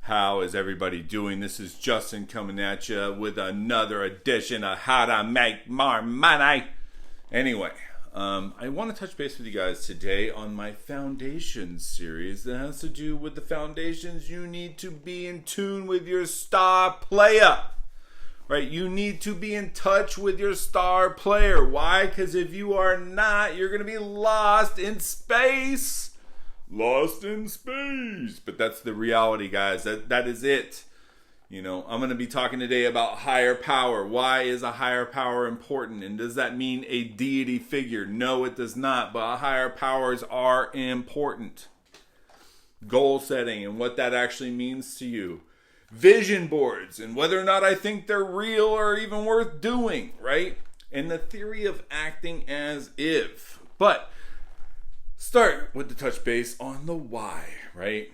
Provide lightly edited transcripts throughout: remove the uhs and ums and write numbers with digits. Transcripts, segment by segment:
How is everybody doing? This is Justin coming at you with another edition of How to Make More Money. Anyway, I want to touch base with you guys today on my foundations series that has to do with the foundations you need to be in tune with your star player. Right? You need to be in touch with your star player. Why? Because if you are not, you're going to be lost in space. Lost in space. But that's the reality, guys. That is it. You know, I'm going to be talking today about higher power. Why is a higher power important? And does that mean a deity figure? No, it does not. But higher powers are important. Goal setting and what that actually means to you. Vision boards and whether or not I think they're real or even worth doing, right? And the theory of acting as if. But start with the touch base on the why, right?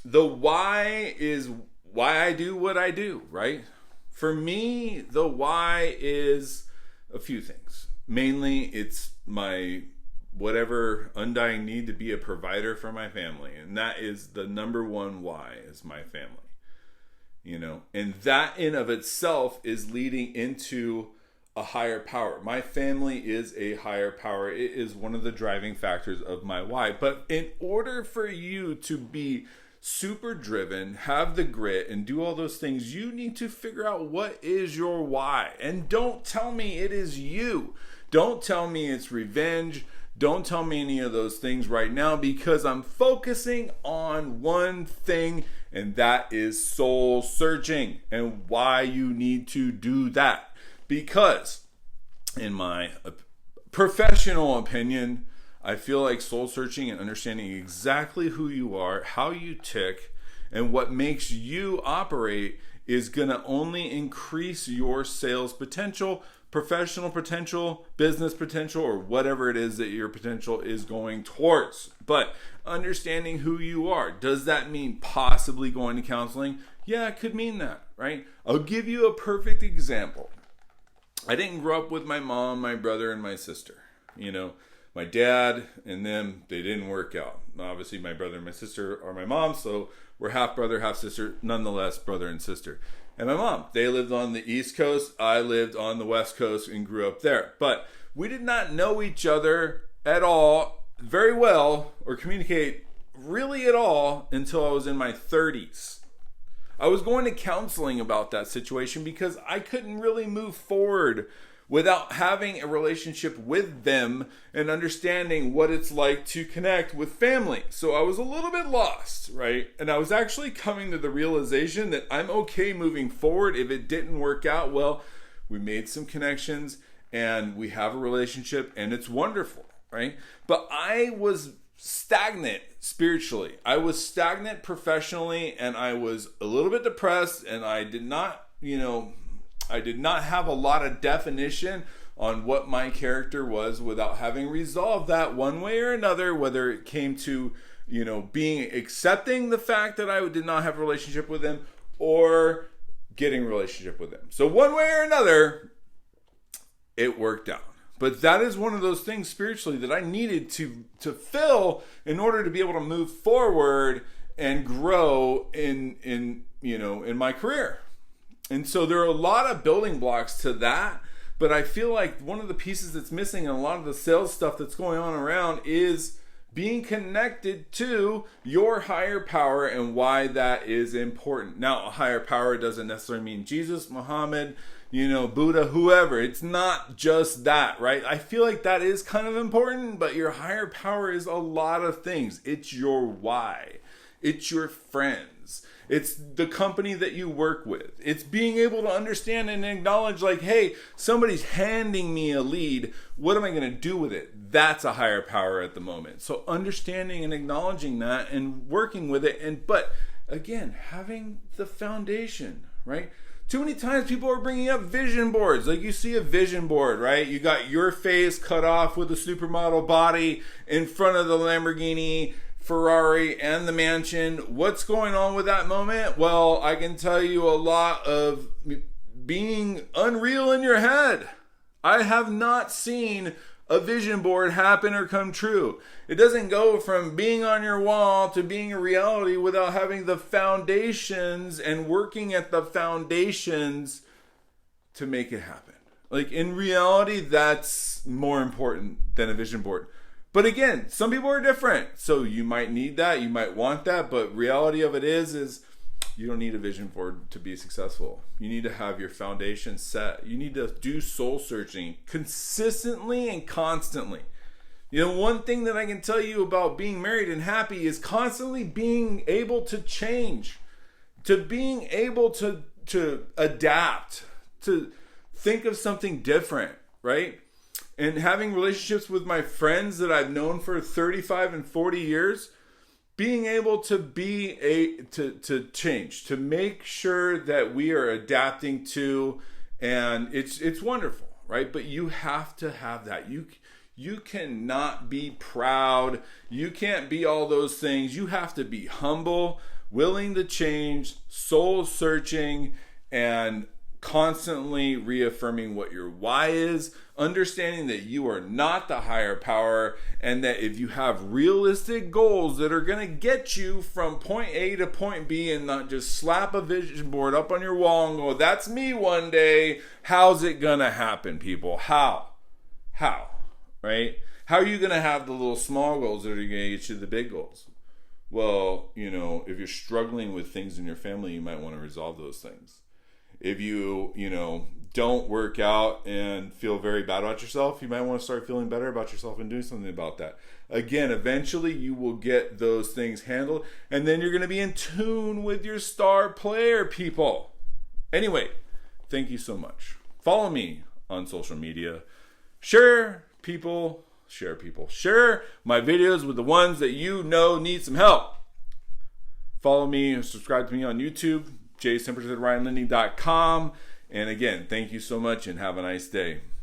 The why is why I do what I do, right? For me, the why is a few things. Mainly, it's my whatever undying need to be a provider for my family. And that is the number one why, is my family. You know, and that in of itself is leading into a higher power. My family is a higher power. It is one of the driving factors of my why. But in order for you to be super driven, have the grit, and do all those things, you need to figure out what is your why. And don't tell me it is you. Don't tell me it's revenge. Don't tell me any of those things right now, because I'm focusing on one thing, and that is soul searching and why you need to do that. Because in my professional opinion, I feel like soul searching and understanding exactly who you are, how you tick, and what makes you operate is going to only increase your sales potential, professional potential, business potential, or whatever it is that your potential is going towards. But understanding who you are, does that mean possibly going to counseling? Yeah, it could mean that, right? I'll give you a perfect example. I didn't grow up with my mom, my brother, and my sister. You know, my dad and them, they didn't work out. Obviously, my brother and my sister are my mom, so we're half brother, half sister, nonetheless, brother and sister. And my mom, they lived on the East Coast. I lived on the West Coast and grew up there. But we did not know each other at all very well or communicate really at all until I was in my 30s. I was going to counseling about that situation because I couldn't really move forward without having a relationship with them and understanding what it's like to connect with family. So I was a little bit lost, right? And I was actually coming to the realization that I'm okay moving forward. If it didn't work out, well, we made some connections and we have a relationship and it's wonderful, right? But I was stagnant spiritually. I was stagnant professionally, and I was a little bit depressed, and I did not have a lot of definition on what my character was without having resolved that one way or another, whether it came to, accepting the fact that I did not have a relationship with them or getting a relationship with them. So one way or another, it worked out. But that is one of those things spiritually that I needed to fill in order to be able to move forward and grow in my career. And so there are a lot of building blocks to that, but I feel like one of the pieces that's missing in a lot of the sales stuff that's going on around is being connected to your higher power and why that is important. Now, a higher power doesn't necessarily mean Jesus, Muhammad, Buddha, whoever. It's not just that, right? I feel like that is kind of important, but your higher power is a lot of things. It's your why. It's your friends. It's the company that you work with. It's being able to understand and acknowledge, like, hey, somebody's handing me a lead. What am I going to do with it? That's a higher power at the moment. So understanding and acknowledging that and working with it. But again, having the foundation, right? Too many times people are bringing up vision boards. Like, you see a vision board, right? You got your face cut off with a supermodel body in front of the Lamborghini, Ferrari, and the mansion. What's going on with that moment? Well, I can tell you a lot of being unreal in your head. I have not seen a vision board happen or come true. It doesn't go from being on your wall to being a reality without having the foundations and working at the foundations to make it happen. Like, in reality, that's more important than a vision board. But again, some people are different. So you might need that, you might want that, but reality of it is you don't need a vision board to be successful. You need to have your foundation set. You need to do soul searching consistently and constantly. You know, one thing that I can tell you about being married and happy is constantly being able to change, to being able to adapt, to think of something different, right? And having relationships with my friends that I've known for 35 and 40 years, being able to to change, to make sure that we are adapting to, and it's wonderful, right? But you have to have that. You cannot be proud. You can't be all those things. You have to be humble, willing to change, soul searching, and constantly reaffirming what your why is, understanding that you are not the higher power, and that if you have realistic goals that are going to get you from point A to point B, and not just slap a vision board up on your wall and go, that's me one day, how's it going to happen, people? How? Right? How are you going to have the little small goals that are going to get you the big goals? Well, you know, if you're struggling with things in your family, you might want to resolve those things. If you don't work out and feel very bad about yourself, you might want to start feeling better about yourself and doing something about that. Again, eventually you will get those things handled, and then you're going to be in tune with your star player, people. Anyway, thank you so much. Follow me on social media. Share my videos with the ones that you know need some help. Follow me and subscribe to me on YouTube. JSempersRyanLindy.com. And again, thank you so much and have a nice day.